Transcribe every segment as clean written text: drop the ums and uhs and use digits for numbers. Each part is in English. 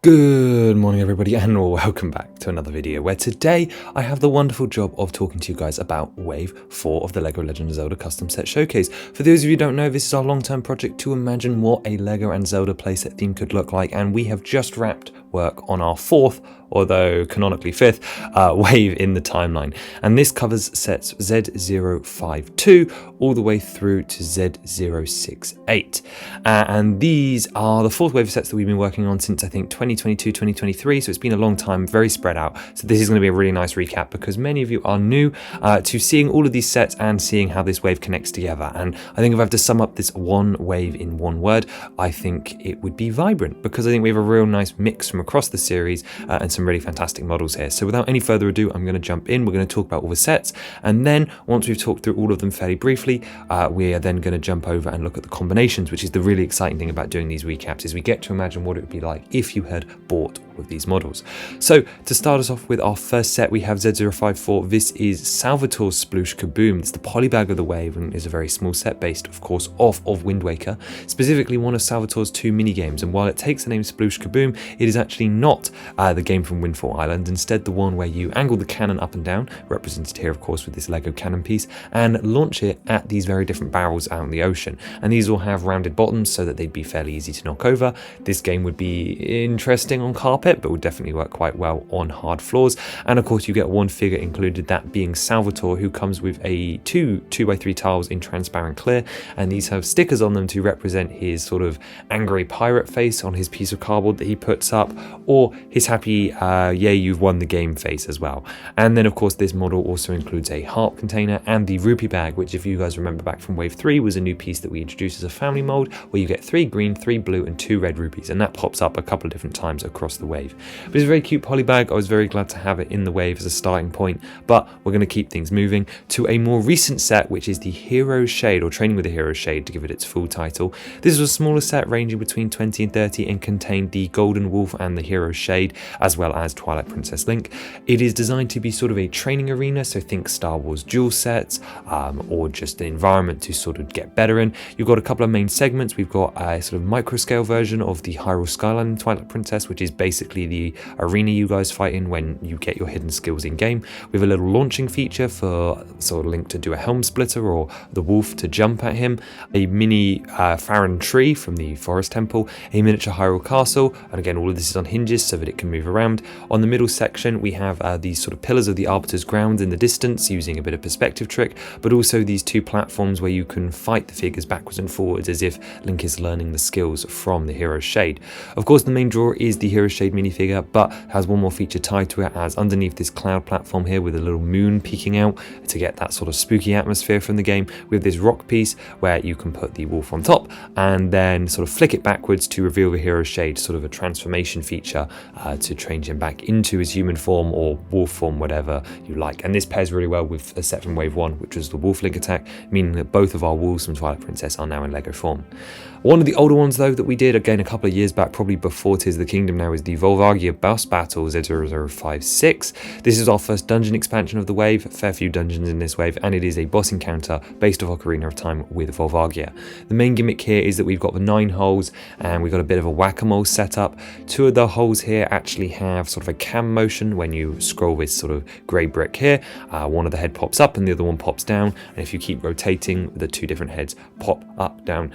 Good morning everybody and welcome back to another video where today I have the wonderful job of talking to you guys about Wave 4 of the LEGO Legend of Zelda Custom Set Showcase. For those of you who don't know, this is our long-term project to imagine what a LEGO and Zelda playset theme could look like, and we have just wrapped work on our fourth, although canonically fifth, wave in the timeline. And this covers sets Z052 all the way through to Z068. And these are the fourth wave of sets that we've been working on since I think 2022, 2023. So it's been a long time, very spread out. So this is going to be a really nice recap because many of you are new to seeing all of these sets and seeing how this wave connects together. And I think if I have to sum up this one wave in one word, I think it would be vibrant, because I think we have a real nice mix from across the series and some really fantastic models here. So without any further ado, I'm going to jump in. We're going to talk about all the sets, and then once we've talked through all of them fairly briefly, we are then going to jump over and look at the combinations, which is the really exciting thing about doing these recaps, is we get to imagine what it would be like if you had bought all of these models. So to start us off with our first set, we have Z054. This is Salvatore's Sploosh Kaboom. It's the polybag of the wave and is a very small set based, of course, off of Wind Waker, specifically one of Salvatore's two mini games. And while it takes the name Sploosh Kaboom, it is actually not the game from Windfall Island, instead the one where you angle the cannon up and down, represented here of course with this Lego cannon piece, and launch it at these very different barrels out in the ocean. And these all have rounded bottoms so that they'd be fairly easy to knock over. This game would be interesting on carpet, but would definitely work quite well on hard floors. And of course you get one figure included, that being Salvatore, who comes with a two 2x3 tiles in transparent clear, and these have stickers on them to represent his sort of angry pirate face on his piece of cardboard that he puts up, or his happy yay you've won the game face as well. And then of course this model also includes a harp container and the rupee bag, which if you guys remember back from wave 3 was a new piece that we introduced as a family mold, where you get 3 green, 3 blue and 2 red rupees, and that pops up a couple of different times across the wave. But it's a very cute poly bag. I was very glad to have it in the wave as a starting point, but we're going to keep things moving to a more recent set, which is the Hero's Shade, or Training with the Hero's Shade to give it its full title. This was a smaller set ranging between 20 and 30 and contained the Golden Wolf and the Hero's Shade, as well as Twilight Princess Link. It is designed to be sort of a training arena, so think Star Wars duel sets, or just an environment to sort of get better in. You've got a couple of main segments. We've got a sort of micro scale version of the Hyrule Skyline in Twilight Princess, which is basically the arena you guys fight in when you get your hidden skills in game. We have a little launching feature for sort of Link to do a helm splitter, or the wolf to jump at him, a mini Farron tree from the Forest Temple, a miniature Hyrule Castle, and again all of this is on hinges so that it can move around. On the middle section we have these sort of pillars of the Arbiter's Ground in the distance using a bit of perspective trick, but also these two platforms where you can fight the figures backwards and forwards as if Link is learning the skills from the Hero's Shade. Of course the main draw is the Hero's Shade minifigure, but has one more feature tied to it, as underneath this cloud platform here with a little moon peeking out to get that sort of spooky atmosphere from the game, we have this rock piece where you can put the wolf on top and then sort of flick it backwards to reveal the Hero's Shade, sort of a transformation feature to change him back into his human form or wolf form, whatever you like. And this pairs really well with a set from wave 1, which was the Wolf Link attack, meaning that both of our wolves from Twilight Princess are now in Lego form. One of the older ones though that we did again a couple of years back, probably before Tears of the Kingdom now, is the Volvagia boss battle Z0056. This is our first dungeon expansion of the wave, a fair few dungeons in this wave, and it is a boss encounter based off Ocarina of Time with Volvagia. The main gimmick here is that we've got the 9 holes and we've got a bit of a whack-a-mole setup. 2 of the holes here actually have sort of a cam motion when you scroll this sort of grey brick here. One of the head pops up and the other one pops down, and if you keep rotating, the 2 different heads pop up, down,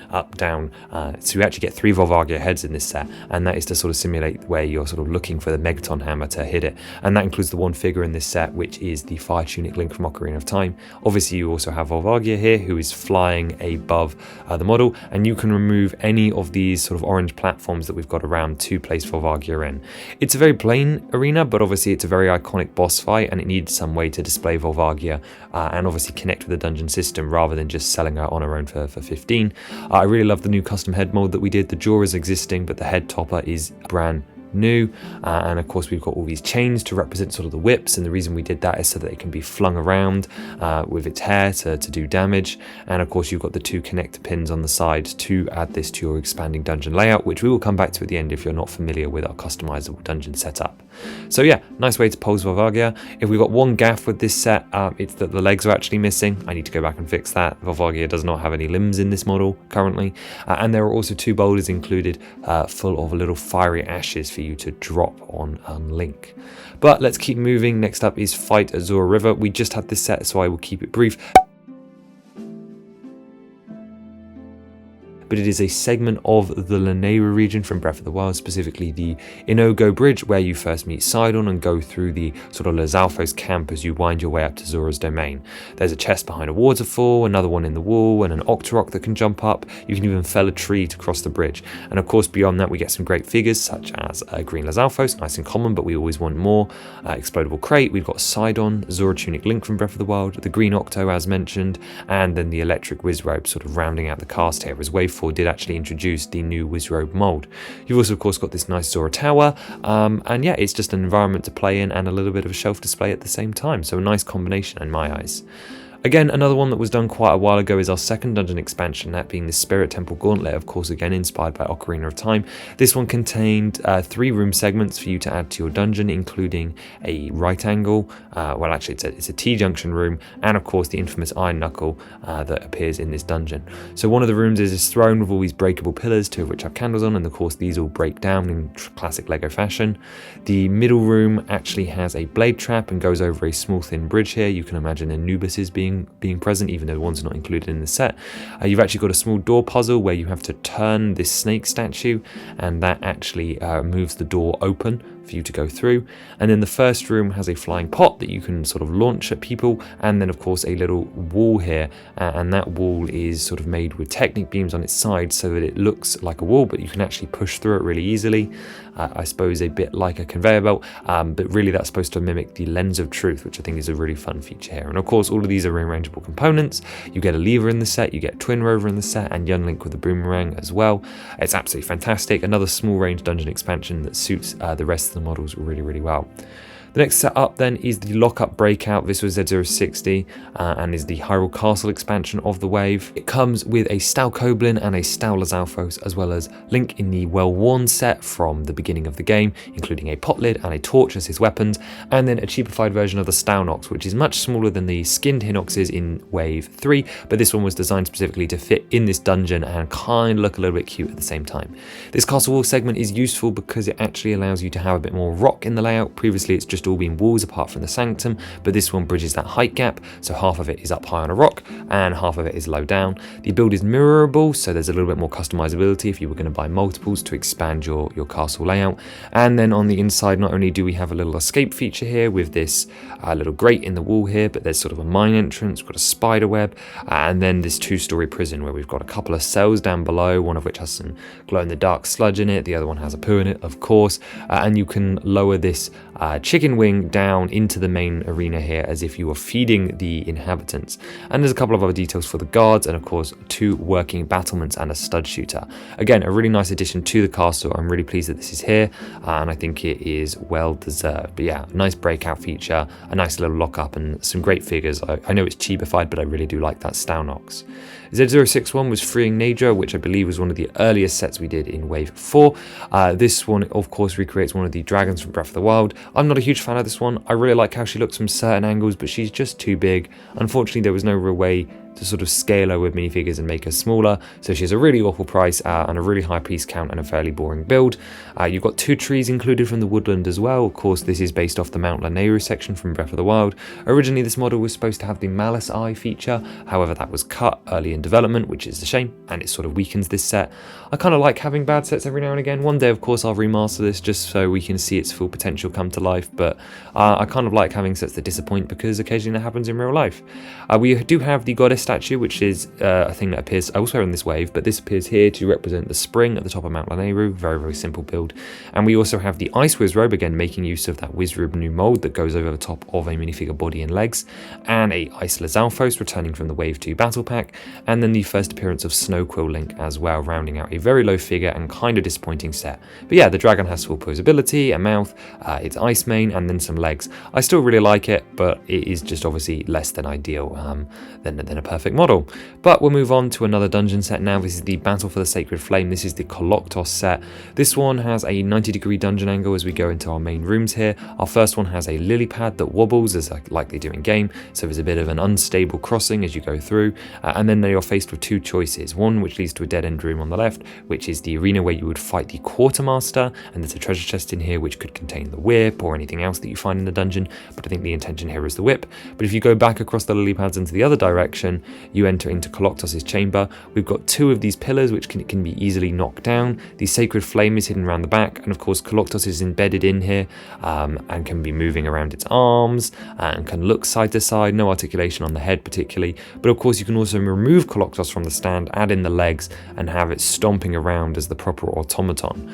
so you actually get 3 Volvagia heads in this set, and that is to sort of simulate where you're sort of looking for the Megaton hammer to hit it. And that includes the one figure in this set, which is the Fire Tunic Link from Ocarina of Time. Obviously you also have Volvagia here, who is flying above the model, and you can remove any of these sort of orange platforms that we've got around to place Volvagia in. It's a very plain arena, but obviously it's a very iconic boss fight, and it needs some way to display Volvagia and obviously connect with the dungeon system rather than just selling her on her own for 15. I really love the new custom head mold that we did. The jaw is existing, but the head topper is brand new, and of course we've got all these chains to represent sort of the whips, and the reason we did that is so that it can be flung around with its hair to do damage. And of course you've got the 2 connector pins on the side to add this to your expanding dungeon layout, which we will come back to at the end if you're not familiar with our customizable dungeon setup. So yeah, nice way to pose Volvagia. If we've got one gaff with this set, it's that the legs are actually missing. I need to go back and fix that. Volvagia does not have any limbs in this model currently, and there are also 2 boulders included full of little fiery ashes for for you to drop on Link. But let's keep moving. Next up is Fight Azura River. We just had this set, so I will keep it brief. But it is a segment of the Lanayru region from Breath of the Wild, specifically the Inogo Bridge, where you first meet Sidon and go through the sort of Lizalfos camp as you wind your way up to Zora's domain. There's a chest behind a waterfall, another one in the wall, and an Octorok that can jump up. You can even fell a tree to cross the bridge. And of course, beyond that, we get some great figures, such as Green Lizalfos, nice and common, but we always want more. Explodable Crate, we've got Sidon, Zora Tunic Link from Breath of the Wild, the Green Octo, as mentioned, and then the Electric Wizrobe, sort of rounding out the cast here, as Wave 4 did actually introduce the new Wizrobe mold. You've also of course got this nice Zora Tower, and yeah, it's just an environment to play in and a little bit of a shelf display at the same time, so a nice combination in my eyes. Again, another one that was done quite a while ago is our second dungeon expansion, that being the Spirit Temple Gauntlet, of course again inspired by Ocarina of Time. This one contained 3 room segments for you to add to your dungeon, including a right angle, well actually it's a T-junction room, and of course the infamous Iron Knuckle that appears in this dungeon. So one of the rooms is this throne with all these breakable pillars, 2 of which have candles on, and of course these all break down in classic LEGO fashion. The middle room actually has a blade trap and goes over a small thin bridge here. You can imagine Anubis being present, even though the one's not included in the set. You've actually got a small door puzzle where you have to turn this snake statue, and that actually moves the door open for you to go through. And then the first room has a flying pot that you can sort of launch at people, and then of course a little wall here, and that wall is sort of made with Technic beams on its side so that it looks like a wall, but you can actually push through it really easily. I suppose a bit like a conveyor belt, but really that's supposed to mimic the Lens of Truth, which I think is a really fun feature here. And of course all of these are rearrangeable components. You get a lever in the set, you get Twin Rover in the set, and Young Link with the boomerang as well. It's absolutely fantastic. Another small range dungeon expansion that suits the rest of the models really, really well. The next set up then is the Lockup Breakout. This was Z060 and is the Hyrule Castle expansion of the wave. It comes with a Stau Koblin and a Stau Lizalfos, as well as Link in the Well-Worn set from the beginning of the game, including a pot lid and a torch as his weapons, and then a cheapified version of the Staunox, which is much smaller than the skinned Hinoxes in Wave 3, but this one was designed specifically to fit in this dungeon and kind of look a little bit cute at the same time. This castle wall segment is useful because it actually allows you to have a bit more rock in the layout. Previously it's just all been walls apart from the sanctum, but this one bridges that height gap, so half of it is up high on a rock and half of it is low down. The build is mirrorable, so there's a little bit more customizability if you were going to buy multiples to expand your castle layout. And then on the inside, not only do we have a little escape feature here with this little grate in the wall here, but there's sort of a mine entrance, we've got a spider web, and then this 2-story prison where we've got a couple of cells down below, one of which has some glow-in-the-dark sludge in it, the other one has a poo in it, of course, and you can lower this chicken wing down into the main arena here as if you were feeding the inhabitants. And there's a couple of other details for the guards, and of course 2 working battlements and a stud shooter. Again, a really nice addition to the castle. I'm really pleased that this is here, and I think it is well deserved. But yeah, nice breakout feature, a nice little lockup, and some great figures. I know it's cheapified, but I really do like that Staunox. Z061 was Freeing Najdra, which I believe was one of the earliest sets we did in Wave 4. This one, of course, recreates one of the dragons from Breath of the Wild. I'm not a huge fan of this one. I really like how she looks from certain angles, but she's just too big. Unfortunately, there was no real way to sort of scale her with minifigures and make her smaller, so she has a really awful price and a really high piece count and a fairly boring build. You've got 2 trees included from the woodland as well. Of course, this is based off the Mount Lanayru section from Breath of the Wild. Originally, this model was supposed to have the Malice Eye feature, however that was cut early in development, which is a shame, and it sort of weakens this set. I kind of like having bad sets every now and again. One day, of course, I'll remaster this just so we can see its full potential come to life, but I kind of like having sets that disappoint because occasionally that happens in real life. We do have the Goddess statue, which is a thing that appears elsewhere in this wave, but this appears here to represent the spring at the top of Mount Lanayru. Very, very simple build. And we also have the Ice Wizrobe, again making use of that Wizrobe new mold that goes over the top of a minifigure body and legs, and a Ice Lizalfos returning from the Wave 2 battle pack, and then the first appearance of Snowquill Link as well, rounding out a very low figure and kind of disappointing set. But yeah, the dragon has full posability, a mouth, its ice mane, and then some legs. I still really like it, but it is just obviously less than ideal than a perfect model. But we'll move on to another dungeon set now. This is the Battle for the Sacred Flame. This is the Coloctos set. This one has a 90-degree dungeon angle as we go into our main rooms here. Our first one has a lily pad that wobbles, as like they do in game, so there's a bit of an unstable crossing as you go through, and then they are faced with two choices. One which leads to a dead-end room on the left, which is the arena where you would fight the quartermaster, and there's a treasure chest in here which could contain the whip or anything else that you find in the dungeon, but I think the intention here is the whip. But if you go back across the lily pads into the other direction, you enter into Coloctos' chamber. We've got two of these pillars which can be easily knocked down. The sacred flame is hidden around the back, and of course Coloctos is embedded in here and can be moving around its arms and can look side to side, no articulation on the head particularly, but of course you can also remove Coloctos from the stand, add in the legs, and have it stomping around as the proper automaton.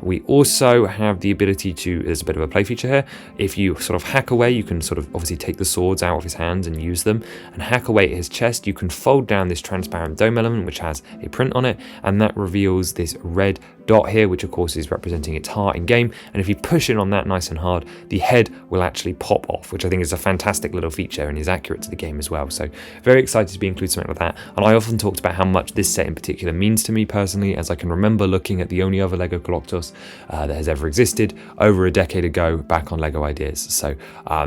We also have the ability to, there's a bit of a play feature here, if you sort of hack away, you can sort of obviously take the swords out of his hands and use them, and hack away at his chest. You can fold down this transparent dome element which has a print on it, and that reveals this red dot here, which of course is representing its heart in game, and if you push in on that nice and hard, the head will actually pop off, which I think is a fantastic little feature and is accurate to the game as well. So very excited to be included something like that, and I often talked about how much this set in particular means to me personally, as I can remember looking at the only other LEGO Coloctos that has ever existed over a decade ago back on LEGO Ideas. So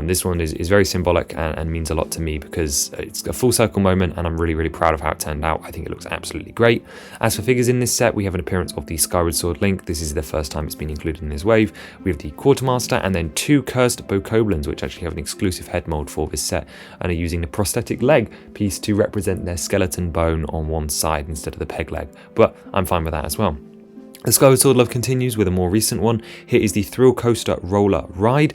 this one is very symbolic and means a lot to me because it's a full circle moment, and I'm really proud of how it turned out. I think it looks absolutely great. As for figures in this set, we have an appearance of the Skyward Sword Link. This is the first time it's been included in this wave. We have the Quartermaster, and then two cursed Bokoblins, which actually have an exclusive head mold for this set and are using the prosthetic leg piece to represent their skeleton bone on one side instead of the peg leg, but I'm fine with that as well. The Skyward Sword love continues with a more recent one. Here is the Thrill Coaster Roller Ride.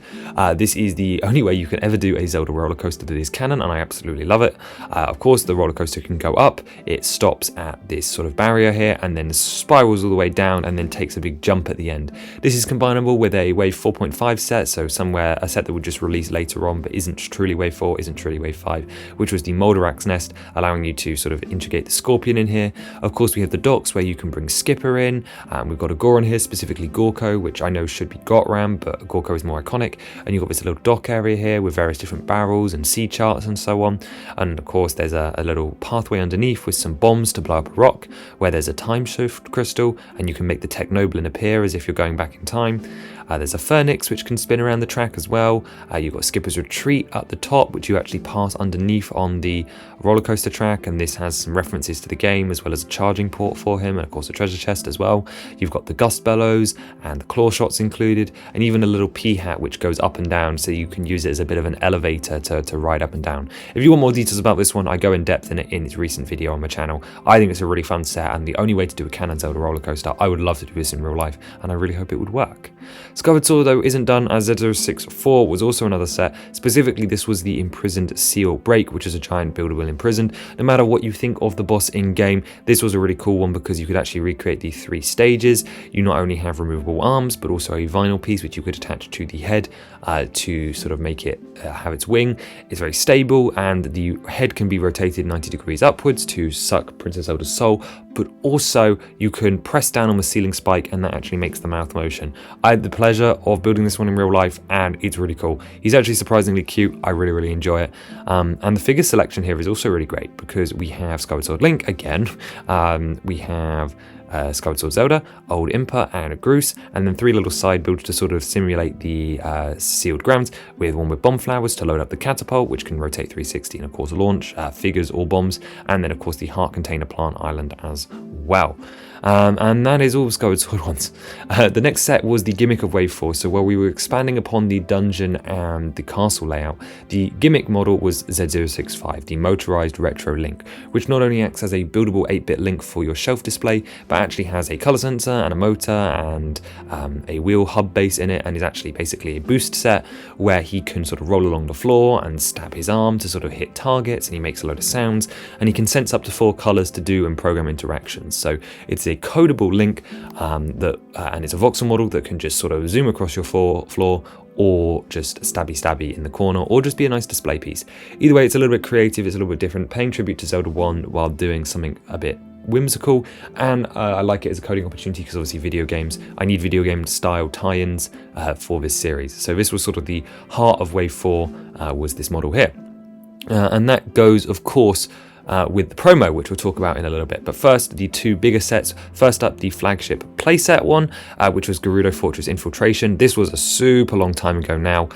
This is the only way you can ever do a Zelda roller coaster that is canon, and I absolutely love it. Of course, the roller coaster can go up. It stops at this sort of barrier here and then spirals all the way down and then takes a big jump at the end. This is combinable with a Wave 4.5 set, so a set that would just release later on but isn't truly Wave 4, isn't truly Wave 5, which was the Moldarak's Nest, allowing you to sort of integrate the Scorpion in here. Of course, we have the docks where you can bring Skipper in. We've got a Goron here, specifically Gorko, which I know should be Gotram, but Gorko is more iconic. And you've got this little dock area here with various different barrels and sea charts and so on. And of course, there's a little pathway underneath with some bombs to blow up a rock, where there's a time shift crystal, and you can make the Technoblin appear as if you're going back in time. There's a Phoenix which can spin around the track as well. You've got Skipper's Retreat at the top, which you actually pass underneath on the roller coaster track, and this has some references to the game as well as a charging port for him, and of course a treasure chest as well. You've got the Gust Bellows and the Claw Shots included, and even a little P-hat which goes up and down, so you can use it as a bit of an elevator to ride up and down. If you want more details about this one, I go in depth in it in its recent video on my channel. I think it's a really fun set, and the only way to do a canon Zelda roller coaster, I would love to do this in real life, and I really hope it would work. Skyward Sword though isn't done, as Z064 was also another set. Specifically, this was the Imprisoned Seal Break, which is a giant buildable imprisoned. No matter what you think of the boss in game, this was a really cool one because you could actually recreate the 3 stages. You not only have removable arms, but also a vinyl piece which you could attach to the head to sort of make it have its wing. It's very stable, and the head can be rotated 90 degrees upwards to suck Princess Zelda's soul, but also you can press down on the ceiling spike and that actually makes the mouth motion. I had the pleasure of building this one in real life, and it's really cool. He's actually surprisingly cute. I really enjoy it. And the figure selection here is also really great because we have Skyward Sword Link again. We have Skyward Sword Zelda, Old Impa, and Groose, and then 3 little side builds to sort of simulate the sealed grounds, with one with bomb flowers to load up the catapult, which can rotate 360 and of course launch figures or bombs, and then of course the heart container plant island as well. And that is all Skyward Sword ones. The next set was the gimmick of Wave 4, so while we were expanding upon the dungeon and the castle layout, the gimmick model was Z065, the motorized retro Link, which not only acts as a buildable 8-bit Link for your shelf display, but actually has a color sensor and a motor and a wheel hub base in it, and is actually basically a boost set where he can sort of roll along the floor and stab his arm to sort of hit targets, and he makes a load of sounds, and he can sense up to 4 colors to do and program interactions. So it's a codable Link and it's a voxel model that can just sort of zoom across your floor, or just stabby in the corner, or just be a nice display piece. Either way, it's a little bit creative, it's a little bit different, paying tribute to Zelda 1 while doing something a bit whimsical, and I like it as a coding opportunity because obviously I need video game style tie-ins for this series. So this was sort of the heart of Wave 4 was this model here. And that goes, of course, with the promo, which we'll talk about in a little bit. But first, the two bigger sets. First up, the flagship playset one, which was Gerudo Fortress Infiltration. This was a super long time ago now,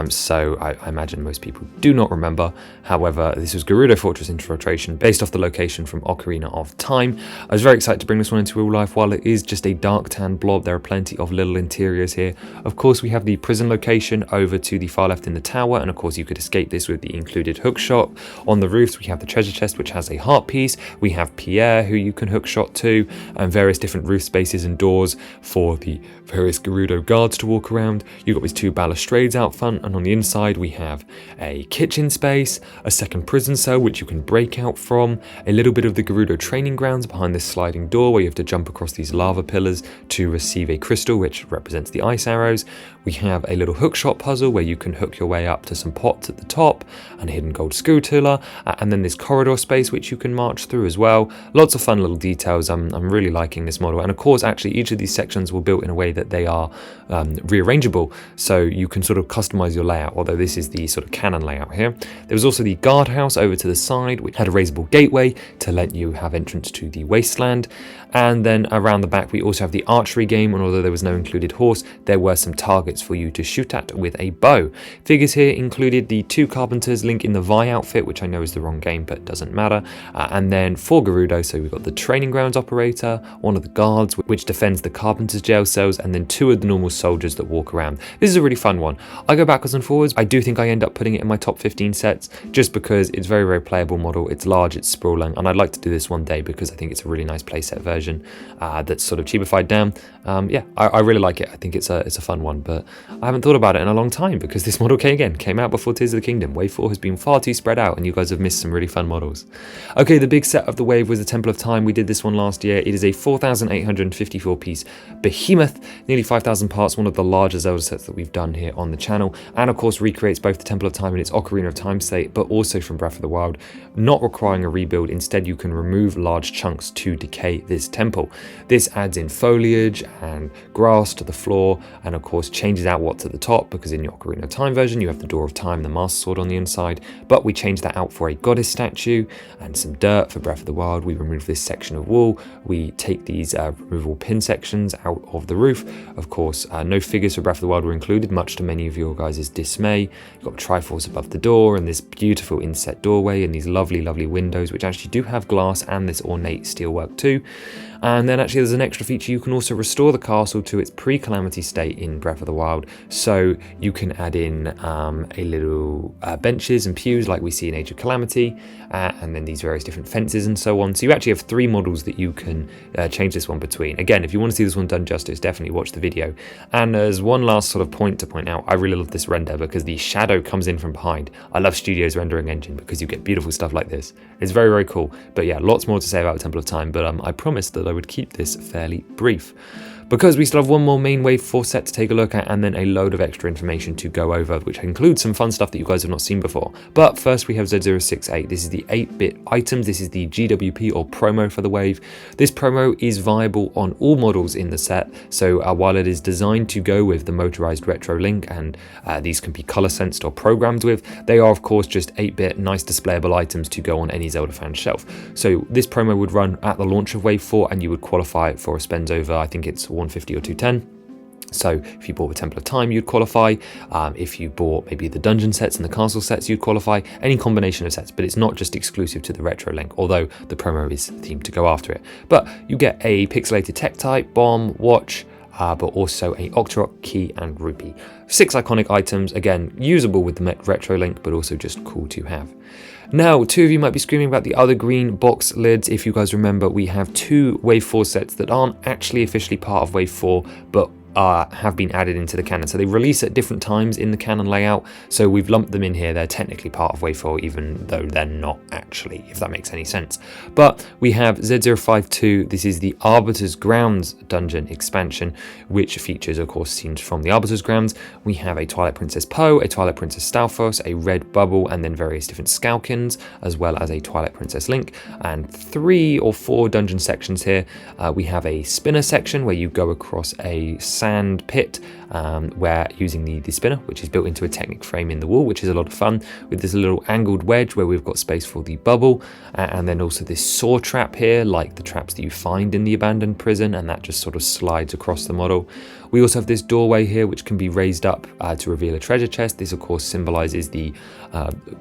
so I imagine most people do not remember. However, this was Gerudo Fortress Infiltration, based off the location from Ocarina of Time. I was very excited to bring this one into real life. While it is just a dark tan blob, there are plenty of little interiors here. Of course, we have the prison location over to the far left in the tower, and of course you could escape this with the included hookshot. On the roofs, we have the treasure chest, which has a heart piece. We have Pierre, who you can hookshot to, and various different roof spaces and doors for the various Gerudo guards to walk around. You've got these two balustrades out front, and on the inside we have a kitchen space, a second prison cell which you can break out from, a little bit of the Gerudo training grounds behind this sliding door where you have to jump across these lava pillars to receive a crystal which represents the ice arrows. We have a little hookshot puzzle where you can hook your way up to some pots at the top, and a hidden gold scutula, and then this corridor space which you can march through as well. Lots of fun little details. I'm really liking this model, and of course actually each of these sections were built in a way that they are rearrangeable, so you can sort of customize your layout, although this is the sort of canon layout here. There was also the guardhouse over to the side which had a raisable gateway to let you have entrance to the wasteland, and then around the back we also have the archery game, and although there was no included horse, there were some targets for you to shoot at with a bow. Figures here included the two carpenters, Link in the Vi outfit, which I know is the wrong game but doesn't matter, and then for Gerudo, so we've got the training grounds operator, one of the guards which defends the carpenter's jail cells, and then two of the normal soldiers that walk around. This is a really fun one. I go backwards and forwards. I do think I end up putting it in my top 15 sets just because it's very, very playable model. It's large, it's sprawling, and I'd like to do this one day because I think it's a really nice playset version that's sort of cheapified down. Yeah, I really like it. I think it's a fun one, but I haven't thought about it in a long time because this model came out before Tears of the Kingdom. Wave 4 has been far too spread out and you guys have missed some really fun models. Okay, the big set of the wave was the Temple of Time. We did this one last year. It is a 4,854 piece behemoth, nearly 5,000 parts, one of the larger Zelda sets that we've done here on the channel, and of course recreates both the Temple of Time in its Ocarina of Time state, but also from Breath of the Wild, not requiring a rebuild. Instead, you can remove large chunks to decay this temple. This adds in foliage and grass to the floor, and of course changes out what's at the top, because in your Ocarina of Time version you have the Door of Time, the Master Sword on the inside, but we changed that out for a goddess statue and some dirt for Breath of the Wild. We remove this section of wall, we take these removable pin sections out of the roof. Of course, no figures for Breath of the Wild were included, much to many of your guys' dismay. You've got Triforce above the door, and this beautiful inset doorway, and these lovely windows which actually do have glass and this ornate steelwork too. And then actually there's an extra feature. You can also restore the castle to its pre-calamity state in Breath of the Wild. So you can add in a little benches and pews like we see in Age of Calamity, and then these various different fences and so on. So you actually have three models that you can change this one between. Again, if you want to see this one done justice, definitely watch the video. And as one last sort of point to point out, I really love this render because the shadow comes in from behind. I love Studio's rendering engine because you get beautiful stuff like this. It's very, very cool. But yeah, lots more to say about Temple of Time, but I promised that I would keep this fairly brief, because we still have one more main Wave 4 set to take a look at, and then a load of extra information to go over, which includes some fun stuff that you guys have not seen before. But first we have Z068. This is the 8-bit items. This is the GWP or promo for the Wave. This promo is viable on all models in the set, so while it is designed to go with the motorized retro Link, and these can be color sensed or programmed with, they are of course just 8-bit nice displayable items to go on any Zelda fan shelf. So this promo would run at the launch of Wave 4, and you would qualify for a spend over, I think it's 150 or 210. So if you bought the Temple of Time, you'd qualify. If you bought maybe the dungeon sets and the castle sets, you'd qualify. Any combination of sets, but it's not just exclusive to the retro Link, although the promo is themed to go after it. But you get a pixelated tech type, bomb, watch, but also a Octorok, key, and rupee. 6 iconic items, again, usable with the retro Link, but also just cool to have. Now, two of you might be screaming about the other green box lids. If you guys remember, we have two Wave 4 sets that aren't actually officially part of Wave 4, but have been added into the canon. So they release at different times in the canon layout, so we've lumped them in here. They're technically part of Wave 4, even though they're not actually, if that makes any sense. But we have Z052. This is the Arbiter's Grounds dungeon expansion, which features, of course, scenes from the Arbiter's Grounds. We have a Twilight Princess Poe, a Twilight Princess Stalfos, a Red Bubble, and then various different Skalkins, as well as a Twilight Princess Link, and 3 or 4 dungeon sections here. We have a spinner section where you go across a sand pit where using the spinner, which is built into a Technic frame in the wall, which is a lot of fun, with this little angled wedge where we've got space for the bubble, and then also this saw trap here, like the traps that you find in the abandoned prison, and that just sort of slides across the model. We also have this doorway here which can be raised up to reveal a treasure chest. This of course symbolizes the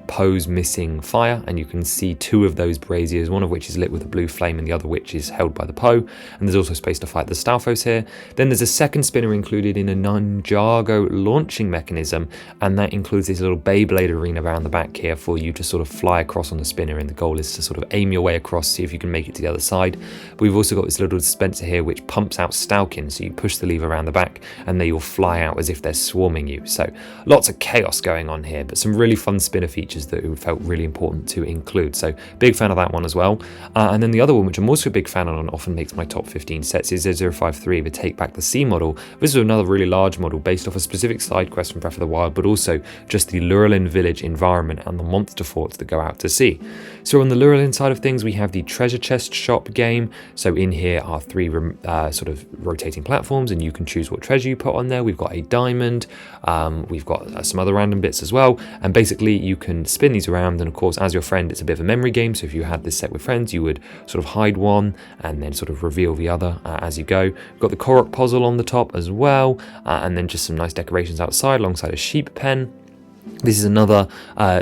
Poe's missing fire, and you can see two of those braziers, one of which is lit with a blue flame and the other which is held by the Poe, and there's also space to fight the Stalfos here. Then there's a second spinner included in a Ninjago launching mechanism, and that includes this little Beyblade arena around the back here for you to sort of fly across on the spinner, and the goal is to sort of aim your way across, see if you can make it to the other side. But we've also got this little dispenser here which pumps out Stalkins, so you push the lever around the back and they all fly out as if they're swarming you. So lots of chaos going on here, but some really fun spinner features that it felt really important to include. So big fan of that one as well. And then the other one, which I'm also a big fan of and often makes my top 15 sets, is 053, the Take Back the Sea model. This is another really large model based off a specific side quest from Breath of the Wild, but also just the Lurelin village environment and the monster forts that go out to sea. So on the Lurelin side of things, we have the treasure chest shop game. So in here are three sort of rotating platforms, and you can choose what treasure you put on there. We've got a diamond, we've got some other random bits as well, and basically you can spin these around, and of course as your friend it's a bit of a memory game, so if you had this set with friends you would sort of hide one and then sort of reveal the other as you go. We've got the Korok puzzle on the top as well, and then just some nice decorations outside alongside a sheep pen. This is another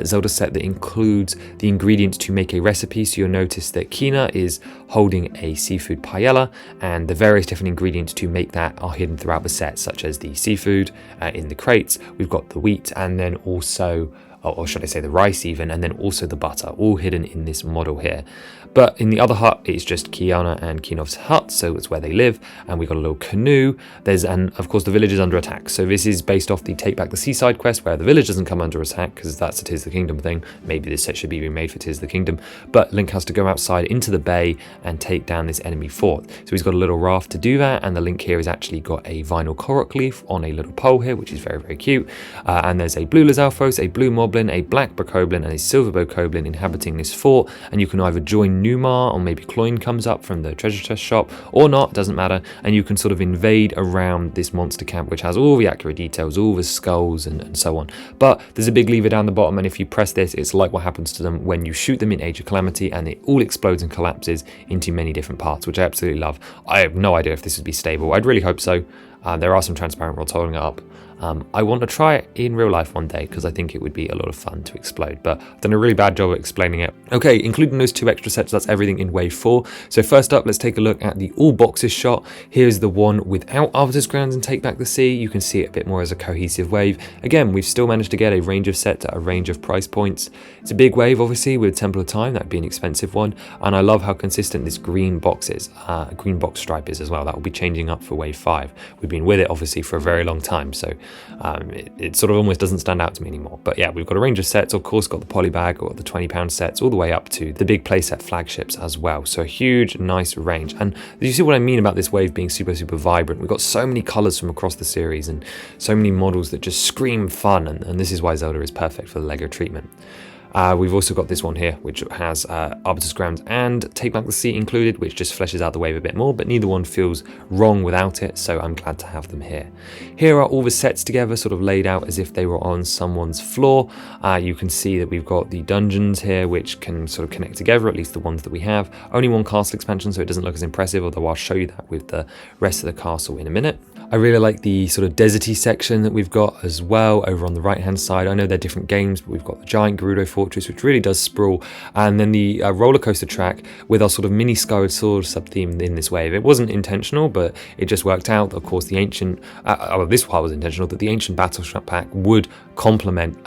Zelda set that includes the ingredients to make a recipe, so you'll notice that Kina is holding a seafood paella, and the various different ingredients to make that are hidden throughout the set, such as the seafood in the crates, we've got the wheat, and then also, or should I say the rice even, and then also the butter, all hidden in this model here. But in the other hut, it's just Kiana and Kinov's hut, so it's where they live, and we've got a little canoe. And of course the village is under attack, so this is based off the Take Back the Seaside quest, where the village doesn't come under attack, because that's a Tears of the Kingdom thing. Maybe this set should be remade for Tears of the Kingdom, but Link has to go outside into the bay and take down this enemy fort. So he's got a little raft to do that, and the Link here has actually got a vinyl Korok leaf on a little pole here, which is very, very cute. And there's a blue Lizalfos, a blue Moblin, a black Bokoblin, and a silver Bokoblin inhabiting this fort, and you can either join Numar, or maybe Cloyne comes up from the treasure chest shop, or not, doesn't matter, and you can sort of invade around this monster camp, which has all the accurate details, all the skulls and so on. But there's a big lever down the bottom, and if you press this, it's like what happens to them when you shoot them in Age of Calamity, and it all explodes and collapses into many different parts, which I absolutely love. I have no idea if this would be stable. I'd really hope so. There are some transparent rods holding it up. I want to try it in real life one day, because I think it would be a lot of fun to explode, but I've done a really bad job of explaining it. Okay, including those two extra sets, that's everything in wave 4. So first up, let's take a look at the all boxes shot. Here's the one without Arbiter's Grounds and Take Back the Sea. You can see it a bit more as a cohesive wave. Again, we've still managed to get a range of sets at a range of price points. It's a big wave, obviously, with Temple of Time. That'd be an expensive one, and I love how consistent this green box is, green box stripe is as well. That will be changing up for wave 5. We've been with it obviously for a very long time, so it sort of almost doesn't stand out to me anymore. But yeah, we've got a range of sets, of course, got the polybag or the £20 sets, all the way up to the big playset flagships as well. So a huge, nice range. And you see what I mean about this wave being super, super vibrant. We've got so many colours from across the series and so many models that just scream fun, and this is why Zelda is perfect for the LEGO treatment. We've also got this one here, which has Arbiter's Grounds and Take Back the Sea included, which just fleshes out the wave a bit more, but neither one feels wrong without it, so I'm glad to have them here. Here are all the sets together, sort of laid out as if they were on someone's floor. You can see that we've got the dungeons here, which can sort of connect together, at least the ones that we have. Only one castle expansion, so it doesn't look as impressive, although I'll show you that with the rest of the castle in a minute. I really like the sort of deserty section that we've got as well over on the right hand side. I know they're different games, but we've got the giant Gerudo Fortress, which really does sprawl, and then the roller coaster track with our sort of mini Skyward Sword sub-theme in this wave. It wasn't intentional, but it just worked out. Of course, the ancient, this part was intentional, that the ancient battle pack would complement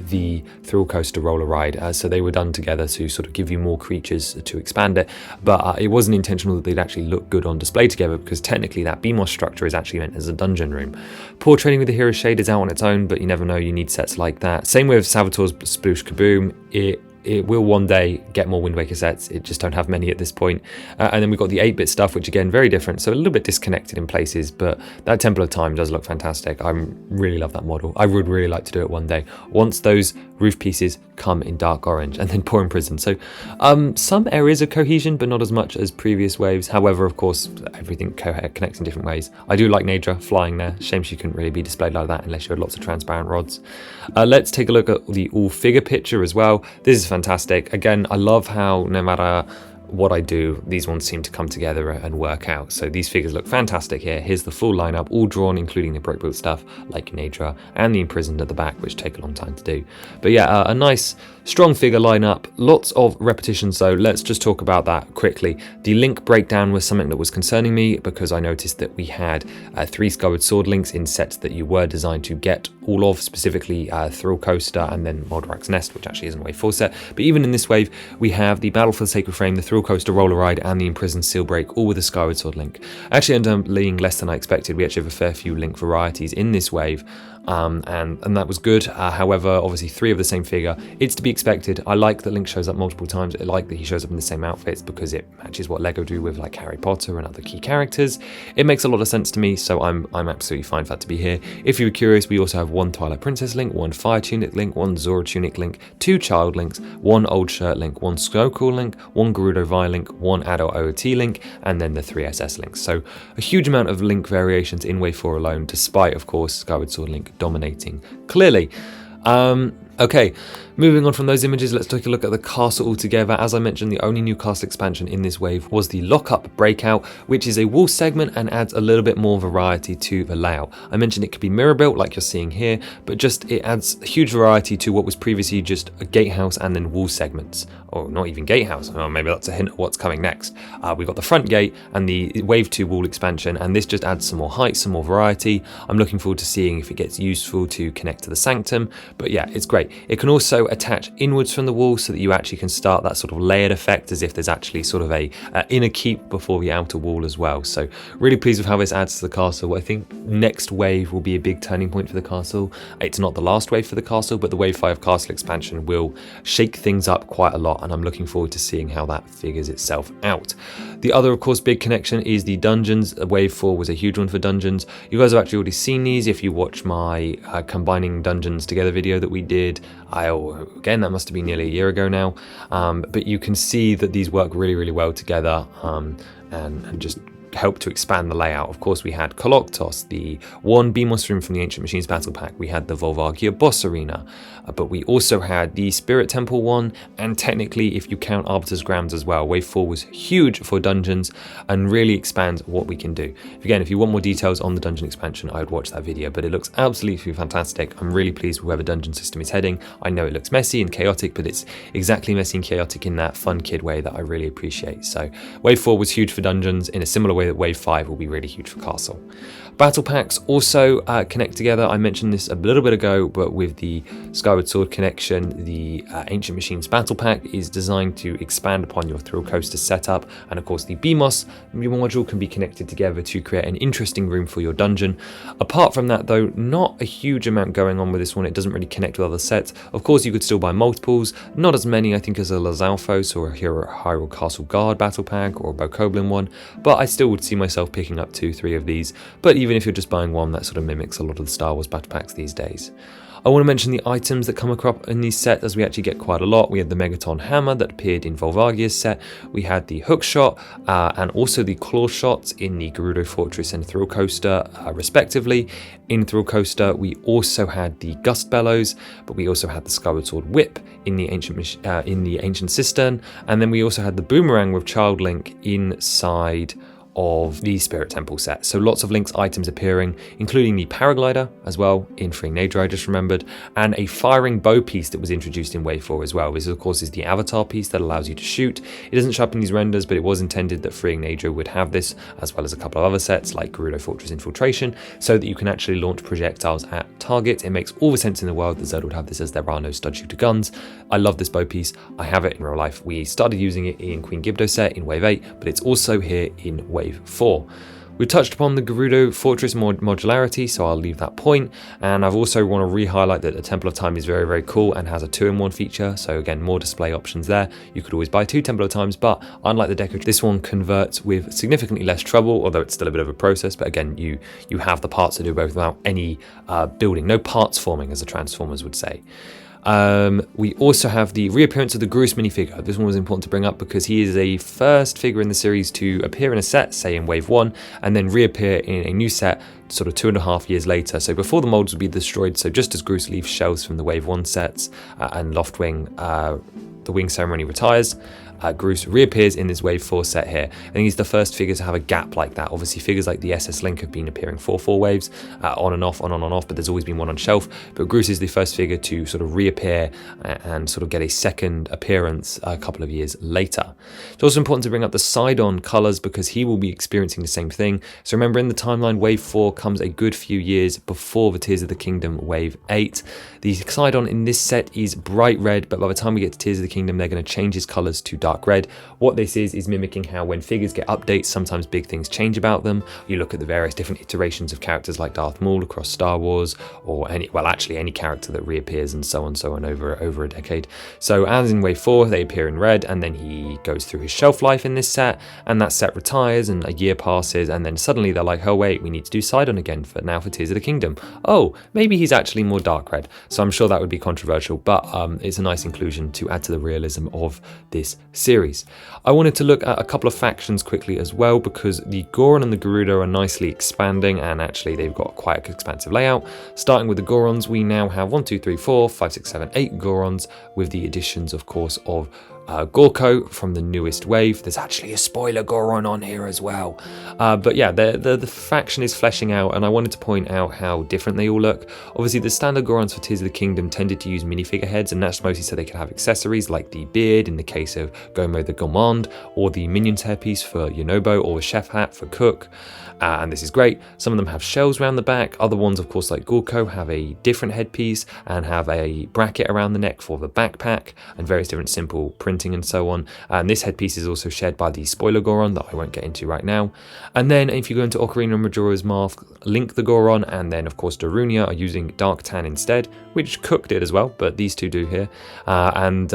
the thrill coaster roller ride, so they were done together to sort of give you more creatures to expand it, but it wasn't intentional that they'd actually look good on display together, because technically that BMOS structure is actually meant as a dungeon room. Poor training with the hero shade is out on its own, but you never know, you need sets like that. Same with Salvatore's Sploosh Kaboom. It it will one day get more Wind Waker sets. It just don't have many at this point. And then we've got the 8-bit stuff, which again, very different. So a little bit disconnected in places, but that Temple of Time does look fantastic. I really love that model. I would really like to do it one day, once those roof pieces come in dark orange and then pour in prison. So some areas of cohesion, but not as much as previous waves. However, of course, everything connects in different ways. I do like Nadra flying there. Shame she couldn't really be displayed like that unless you had lots of transparent rods. Let's take a look at the all figure picture as well. This is fantastic. Again, I love how no matter what I do, these ones seem to come together and work out. So these figures look fantastic here. Here's the full lineup, all drawn, including the brick built stuff like Nadra and the Imprisoned at the back, which take a long time to do. But yeah, a nice strong figure lineup, lots of repetitions. So let's just talk about that quickly. The link breakdown was something that was concerning me because I noticed that we had 3 Skyward Sword links in sets that you were designed to get all of, specifically Thrill Coaster and then Moldorak's Nest, which actually isn't a wave 4 set. But even in this wave, we have the Battle for the Sacred Frame, the Thrill Coaster Roller Ride and the Imprisoned Seal Break, all with a Skyward Sword link. Actually ended up being less than I expected. We actually have a fair few link varieties in this wave. And that was good. However, obviously 3 of the same figure. It's to be expected. I like that Link shows up multiple times. I like that he shows up in the same outfits because it matches what LEGO do with like Harry Potter and other key characters. It makes a lot of sense to me, so I'm absolutely fine for that to be here. If you were curious, we also have 1 Twilight Princess Link, 1 Fire Tunic Link, 1 Zora Tunic Link, 2 Child Links, 1 Old Shirt Link, 1 Skullclaw Link, 1 Gerudo Vi Link, 1 Adult OOT Link, and then the 3 SS Links. So a huge amount of link variations in Wave 4 alone, despite, of course, Skyward Sword Link dominating clearly. Okay, moving on from those images, let's take a look at the castle altogether. As I mentioned, the only new castle expansion in this wave was the Lockup Breakout, which is a wall segment and adds a little bit more variety to the layout. I mentioned it could be mirror built like you're seeing here, but just it adds huge variety to what was previously just a gatehouse and then wall segments. Or not even gatehouse, oh, maybe that's a hint of what's coming next. We've got the front gate and the wave 2 wall expansion, and this just adds some more height, some more variety. I'm looking forward to seeing if it gets useful to connect to the sanctum, but yeah, it's great. It can also attach inwards from the wall so that you actually can start that sort of layered effect as if there's actually sort of a inner keep before the outer wall as well. So really pleased with how this adds to the castle. I think next wave will be a big turning point for the castle. It's not the last wave for the castle, but the wave 5 castle expansion will shake things up quite a lot, and I'm looking forward to seeing how that figures itself out. The other, of course, big connection is the dungeons. Wave 4 was a huge one for dungeons. You guys have actually already seen these if you watch my combining dungeons together video that we did. Again, that must have been nearly a year ago now, but you can see that these work really, really well together, and just help to expand the layout. Of course, we had Koloktos, the 1 Beamos room from the Ancient Machines Battle Pack. We had the Volvagia boss arena, but we also had the Spirit Temple one, and technically, if you count Arbiter's Grounds as well, Wave 4 was huge for dungeons and really expands what we can do. Again, if you want more details on the dungeon expansion, I would watch that video, but it looks absolutely fantastic. I'm really pleased with where the dungeon system is heading. I know it looks messy and chaotic, but it's exactly messy and chaotic in that fun kid way that I really appreciate. So Wave 4 was huge for dungeons in a similar way that Wave 5 will be really huge for Castle. Battle packs also connect together. I mentioned this a little bit ago, but with the Skyward Sword connection, the Ancient Machines Battle Pack is designed to expand upon your Thrill Coaster setup, and of course the BMOS module can be connected together to create an interesting room for your dungeon. Apart from that though, not a huge amount going on with this one. It doesn't really connect with other sets. Of course you could still buy multiples, not as many I think as a Lazalfos or a Hyrule Castle Guard Battle Pack or a Bokoblin one, but I still would see myself picking up 2-3 of these. But even if you're just buying one, that sort of mimics a lot of the Star Wars battle packs these days. I want to mention the items that come across in these sets, as we actually get quite a lot. We had the Megaton Hammer that appeared in Volvagia's set. We had the Hook Shot and also the Claw Shots in the Gerudo Fortress and Thrill Coaster, respectively. In Thrill Coaster, we also had the Gust Bellows, but we also had the Skyward Sword Whip in the Ancient Cistern, and then we also had the Boomerang with Child Link inside of the Spirit Temple set. So lots of Link's items appearing, including the Paraglider as well in Freeing Nadra, I just remembered, and a firing bow piece that was introduced in Wave 4 as well. This of course is the avatar piece that allows you to shoot. It doesn't show up in these renders, but it was intended that Freeing Nadra would have this, as well as a couple of other sets like Gerudo Fortress Infiltration, so that you can actually launch projectiles at targets. It makes all the sense in the world that Zelda would have this, as there are no stud shooter guns. I love this bow piece. I have it in real life. We started using it in Queen Gibdo set in Wave 8, but it's also here in Wave 4. We touched upon the Gerudo Fortress modularity, so I'll leave that point. And I've also want to re-highlight that the Temple of Time is very, very cool and has a 2-in-1 feature. So again, more display options there. You could always buy 2 Temple of Times, but unlike the Deco, this one converts with significantly less trouble, although it's still a bit of a process. But again, you have the parts to do both without any building, no parts forming, as the Transformers would say. We also have the reappearance of the Groose minifigure. This one was important to bring up because he is a first figure in the series to appear in a set, say in Wave 1, and then reappear in a new set sort of 2.5 years later. So before the molds would be destroyed, so just as Groose leaves shelves from the Wave 1 sets and Loftwing, the Wing Ceremony retires, Groose reappears in this Wave 4 set here. I think he's the first figure to have a gap like that. Obviously, figures like the SS Link have been appearing for 4 waves, on and off, but there's always been one on shelf. But Groose is the first figure to sort of reappear and sort of get a second appearance a couple of years later. It's also important to bring up the Sidon colours because he will be experiencing the same thing. So remember, in the timeline, Wave 4 comes a good few years before the Tears of the Kingdom Wave 8. The Sidon in this set is bright red, but by the time we get to Tears of the Kingdom, they're going to change his colours to dark red. What this is mimicking how when figures get updates, sometimes big things change about them. You look at the various different iterations of characters like Darth Maul across Star Wars, or any character that reappears and so on over a decade. So as in Wave 4, they appear in red, and then he goes through his shelf life in this set, and that set retires, and a year passes, and then suddenly they're like, oh wait, we need to do Sidon again for Tears of the Kingdom. Oh, maybe he's actually more dark red. So I'm sure that would be controversial, but it's a nice inclusion to add to the realism of this series. I wanted to look at a couple of factions quickly as well, because the Goron and the Gerudo are nicely expanding, and actually they've got quite an expansive layout. Starting with the Gorons, we now have 1, 2, 3, 4, 5, 6, 7, 8 Gorons, with the additions, of course, of Gorko from the newest wave. There's actually a spoiler Goron on here as well. But yeah, the faction is fleshing out, and I wanted to point out how different they all look. Obviously, the standard Gorons for Tears of the Kingdom tended to use minifigure heads, and that's mostly so they could have accessories like the beard in the case of Gomo the Gourmand, or the Minion's hairpiece for Yonobo, or the chef hat for Cook. And this is great. Some of them have shells around the back. Other ones, of course, like Gorko, have a different headpiece and have a bracket around the neck for the backpack, and various different simple printing and so on. And this headpiece is also shared by the spoiler Goron that I won't get into right now. And then if you go into Ocarina and Majora's Mask, Link the Goron, and then of course Darunia are using dark tan instead, which Cook did as well, but these two do here. And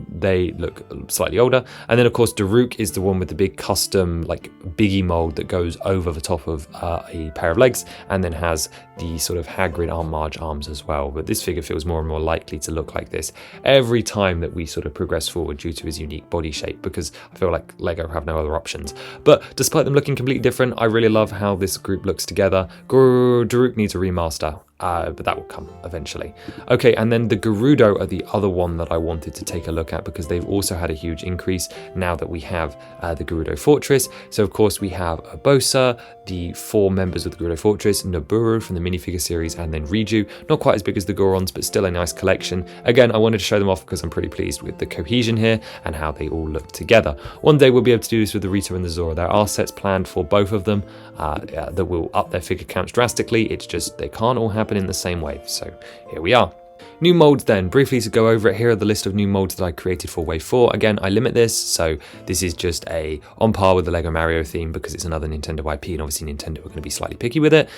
they look slightly older. And then of course Daruk is the one with the big custom like Biggie mold that goes over the top of a pair of legs, and then has the sort of Hagrid Armage arms as well. But this figure feels more and more likely to look like this every time that we sort of progress forward due to his unique body shape, because I feel like LEGO have no other options. But despite them looking completely different, I really love how this group looks together. Daruk needs a remaster. But that will come eventually. Okay, and then the Gerudo are the other one that I wanted to take a look at, because they've also had a huge increase now that we have the Gerudo Fortress. So of course we have Bosa, the 4 members of the Gerudo Fortress, Noburu from the minifigure series, and then Riju. Not quite as big as the Gorons, but still a nice collection. Again, I wanted to show them off because I'm pretty pleased with the cohesion here and how they all look together. One day we'll be able to do this with the Rita and the Zora. There are sets planned for both of them that will up their figure counts drastically. It's just they can't all happen in the same wave. So here we are. New molds then, briefly to go over it, here are the list of new molds that I created for Wave 4. Again, I limit this, so this is just on par with the LEGO Mario theme because it's another Nintendo IP, and obviously Nintendo are going to be slightly picky with it.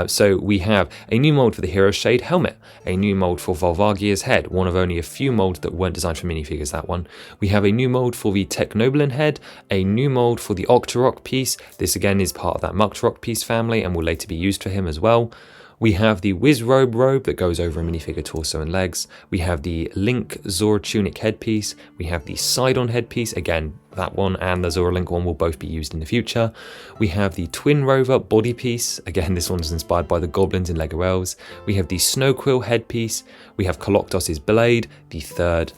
So we have a new mold for the Hero Shade helmet, a new mold for Volvagia's head, one of only a few molds that weren't designed for minifigures, that one. We have a new mold for the Technoblin head, a new mold for the Octorok piece. This again is part of that Mucktorok piece family and will later be used for him as well. We have the Wizrobe robe that goes over a minifigure torso and legs. We have the Link Zora tunic headpiece. We have the Sidon headpiece. Again, that one and the Zora Link one will both be used in the future. We have the Twin Rover body piece. Again, this one's inspired by the goblins in LEGO Elves. We have the Snowquill headpiece. We have Koloktos' blade, the third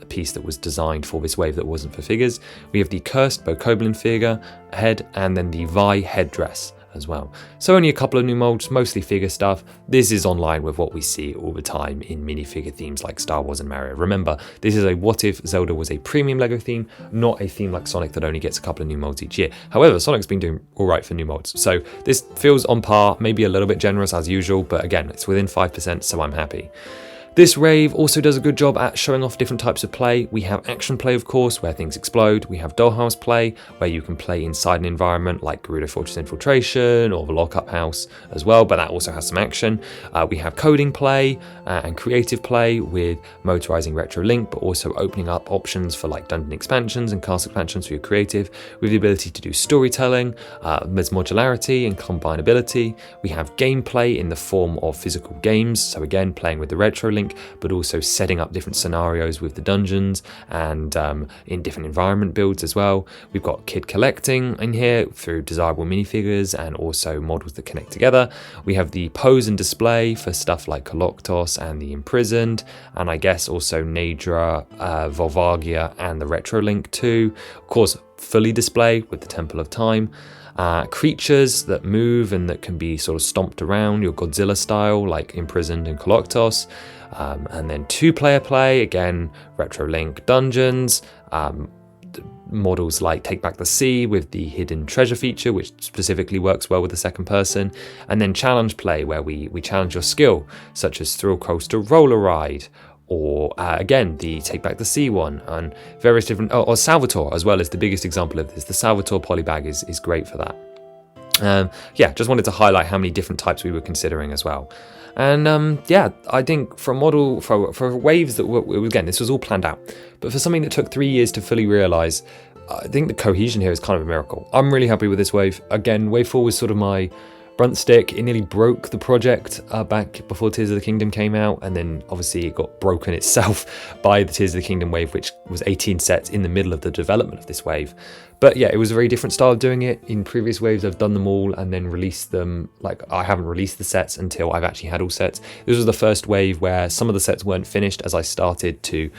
piece that was designed for this wave that wasn't for figures. We have the Cursed Bokoblin figure head, and then the Vi headdress as well. So only a couple of new molds, mostly figure stuff. This is online with what we see all the time in minifigure themes like Star Wars and Mario. Remember, this is a what if Zelda was a premium LEGO theme, not a theme like Sonic that only gets a couple of new molds each year. However, Sonic's been doing all right for new molds. So this feels on par, maybe a little bit generous as usual, but again, it's within 5%, so I'm happy. This wave also does a good job at showing off different types of play. We have action play, of course, where things explode. We have dollhouse play, where you can play inside an environment like Gerudo Fortress Infiltration or the Lockup House as well, but that also has some action. We have coding play and creative play with motorizing retro link, but also opening up options for like dungeon expansions and castle expansions for your creative, with the ability to do storytelling. There's modularity and combinability. We have gameplay in the form of physical games, so again, playing with the retro link, but also setting up different scenarios with the dungeons and in different environment builds as well. We've got kid collecting in here through desirable minifigures and also models that connect together. We have the pose and display for stuff like Koloktos and the Imprisoned, and I guess also Nadra, Volvagia and the retro link too. Of course, fully display with the Temple of Time. Creatures that move and that can be sort of stomped around, your Godzilla style, like Imprisoned and Koloktos. And then two-player play, again, retro link dungeons, models like Take Back the Sea with the hidden treasure feature, which specifically works well with the second person. And then challenge play, where we challenge your skill, such as Thrill Coaster Roller Ride, or again, the Take Back the Sea one, and various different, or Salvatore as well is the biggest example of this. The Salvatore polybag is great for that. Yeah, just wanted to highlight how many different types we were considering as well. And yeah, I think for a model, for waves that were, again, this was all planned out, but for something that took 3 years to fully realize, I think the cohesion here is kind of a miracle. I'm really happy with this wave. Again, wave 4 was sort of my brunt stick. It nearly broke the project back before Tears of the Kingdom came out, and then obviously it got broken itself by the Tears of the Kingdom wave, which was 18 sets in the middle of the development of this wave. But yeah, it was a very different style of doing it. In previous waves, I've done them all and then released them. Like, I haven't released the sets until I've actually had all sets. This was the first wave where some of the sets weren't finished as I started to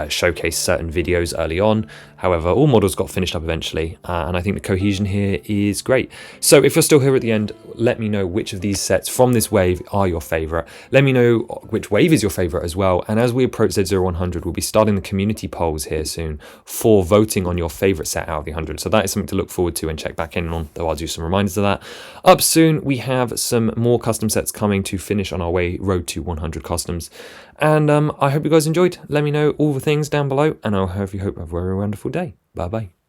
showcase certain videos early on. However, all models got finished up eventually, and I think the cohesion here is great. So if you're still here at the end, let me know which of these sets from this wave are your favorite. Let me know which wave is your favorite as well. And as we approach Z0100, we'll be starting the community polls here soon for voting on your favorite set out of the 100. So that is something to look forward to and check back in on, though I'll do some reminders of that. Up soon, we have some more custom sets coming to finish on our way road to 100 customs. And I hope you guys enjoyed. Let me know all the things down below, and I hope you have a very wonderful day. Bye bye.